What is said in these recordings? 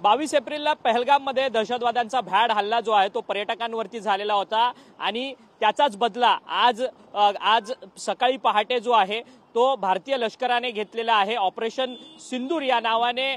22 एप्रिलला पहलगाममध्ये दहशतवाद्यांचा भ्याड हल्ला जो आहे तो पर्यटकांवरती झालेला होता आणि त्याचाच बदला आज सकाळी पहाटे जो आहे तो भारतीय लष्कराने घेतलेला आहे। ऑपरेशन सिंदूर या नावाने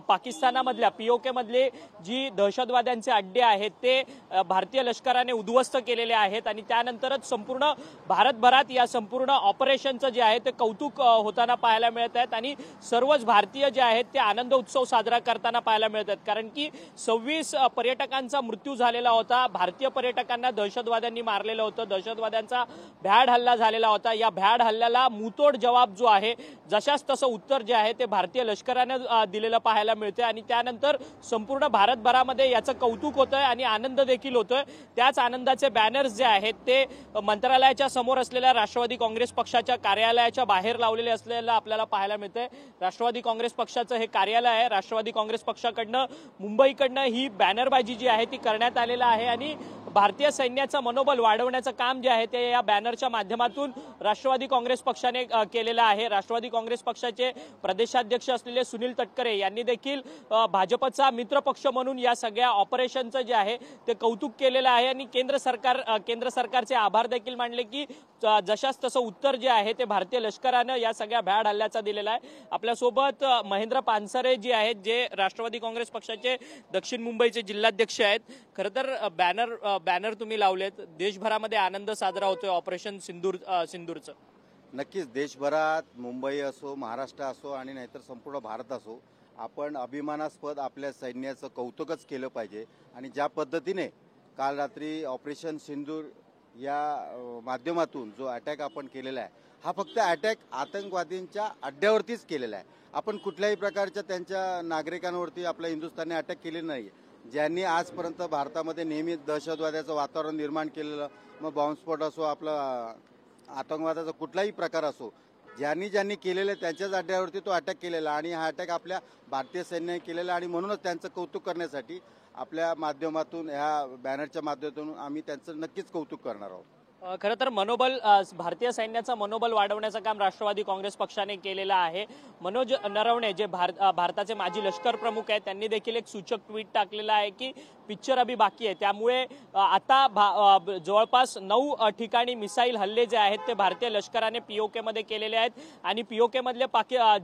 पाकिस्तानामधल्या पीओके मधले जी दहशतवाद्यांचे अड्डे आहेत ते भारतीय लष्कराने उद्ध्वस्त केलेले आहेत आणि त्यानंतरच संपूर्ण भारतभरात या संपूर्ण ऑपरेशनचं जे आहे ते कौतुक होताना पाहायला मिळत आहेत आणि सर्वच भारतीय जे आहेत ते आनंद उत्सव साजरा करताना पाहायला मिळत आहेत। कारण की 26 पर्यटकांचा मृत्यू झालेला होता, भारतीय पर्यटकांना दहशतवाद्यांनी मारलेलं होतं, दहशतवाद्यांचा भ्याड हल्ला झालेला होता। या भ्याड हल्ल्याला मुतोड जवाब जो आहे जशास तसं उत्तर जे आहे ते भारतीय लष्कराने दिलेलं पाहायला मिळते आणि त्यानंतर संपूर्ण भारतभरामध्ये याचं कौतुक होतंय आणि आनंद देखील होतोय। त्याच आनंदाचे बॅनर्स जे आहेत ते मंत्रालयाच्या समोर असलेल्या राष्ट्रवादी काँग्रेस पक्षाच्या कार्यालयाच्या बाहेर लावलेले असलेलं आपल्याला पाहायला मिळतंय। राष्ट्रवादी काँग्रेस पक्षाचं हे कार्यालय आहे। राष्ट्रवादी काँग्रेस पक्षाकडनं मुंबईकडनं ही बॅनरबाजी जी आहे ती करण्यात आलेलं आहे आणि भारतीय सैन्याचं मनोबल वाढवण्याचं काम जे आहे ते या बॅनरच्या माध्यमातून राष्ट्रवादी काँग्रेस पक्षाने केलेलं आहे। राष्ट्रवादी काँग्रेस पक्षाचे प्रदेशाध्यक्ष असलेले सुनील तटकरे यांनी देखील भाजपचा मित्र पक्ष म्हणून या सगळ्या ऑपरेशनचं जे आहे ते कौतुक केलेलं आहे आणि केंद्र सरकारचे आभार देखील मानले की जशास तसं उत्तर जे आहे ते भारतीय लष्करानं या सगळ्या भ्याड हल्ल्याचा दिलेला आहे। आपल्यासोबत महेंद्र पानसरे जे आहेत जे राष्ट्रवादी काँग्रेस पक्षाचे दक्षिण मुंबईचे जिल्हाध्यक्ष आहेत। खरं तर बॅनर तुम्ही लावलेत, देशभरामध्ये आनंद साजरा होतोय ऑपरेशन सिंदूरचं। नक्कीच देशभरात मुंबई असो, महाराष्ट्र असो आणि नाहीतर संपूर्ण भारत असो, आपण अभिमानास्पद आपल्या सैन्याचं कौतुकच केलं पाहिजे आणि ज्या पद्धतीने काल रात्री ऑपरेशन सिंदूर या माध्यमातून जो अटॅक आपण केलेला आहे हा फक्त अटॅक आतंकवादींच्या अड्ड्यावरतीच केलेला आहे। आपण कुठल्याही प्रकारच्या त्यांच्या नागरिकांवरती आपल्या हिंदुस्थानने अटॅक केले नाही। ज्यांनी आजपर्यंत भारतामध्ये नेहमीच दहशतवाद्याचं वातावरण निर्माण केलेलं, मग बॉम्बस्फोट असो, आपला आतंकवादाचा कुठलाही प्रकार असो, ज्यांनी केलेले त्यांच्याच अड्ड्यावरती तो अटॅक केलेला आणि हा अटॅक आपल्या भारतीय सैन्याने केलेला आणि म्हणूनच त्यांचं कौतुक करण्यासाठी आपल्या माध्यमातून ह्या बॅनरच्या माध्यमातून आम्ही त्यांचं नक्कीच कौतुक करणार आहोत। खरं तर मनोबल भारतीय सैन्याचं मनोबल वाढवण्याचं काम राष्ट्रवादी काँग्रेस पक्षाने केलेलं आहे। मनोज नरवणे जे भारताचे माजी लष्कर प्रमुख आहेत त्यांनी देखील एक सूचक ट्विट टाकलेलं आहे की पिक्चर अभी बाकी आहे। त्यामुळे आता जवळपास 9 ठिकाणी मिसाईल हल्ले जे आहेत ते भारतीय लष्कराने पीओके मध्ये केलेले आहेत आणि पीओके मधले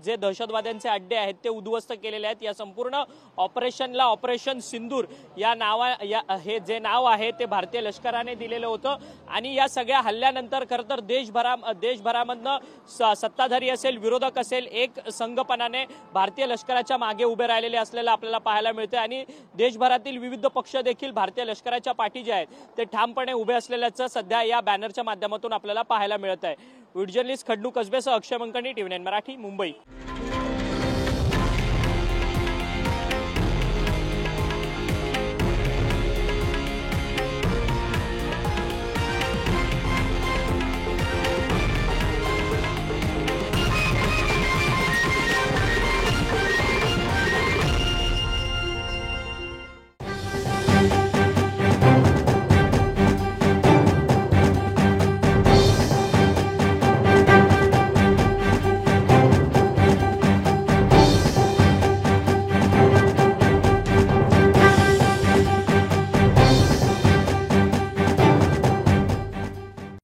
जे दहशतवाद्यांचे अड्डे आहेत ते उद्ध्वस्त केलेले आहेत। या संपूर्ण ऑपरेशनला ऑपरेशन सिंदूर हे जे नाव आहे ते भारतीय लष्कराने दिलेलं होतं आणि या सगळ्या हल्ल्यानंतर खरं तर देशभरामधनं सत्ताधारी असेल, विरोधक असेल, एक संघपणाने भारतीय लष्कराच्या मागे उभे राहिलेले असलेलं आपल्याला पाहायला मिळते आणि देशभरातील विविध पक्ष देखील भारतीय लष्कराच्या पाठी जे आहेत ते ठामपणे उभे असलेल्याचं सध्या या बॅनरच्या माध्यमातून आपल्याला पाहायला मिळत आहे। व्हिडिओ जर्नलिस्ट खडनू कसबेसह अक्षय मंकणी, TV9 मराठी, मुंबई।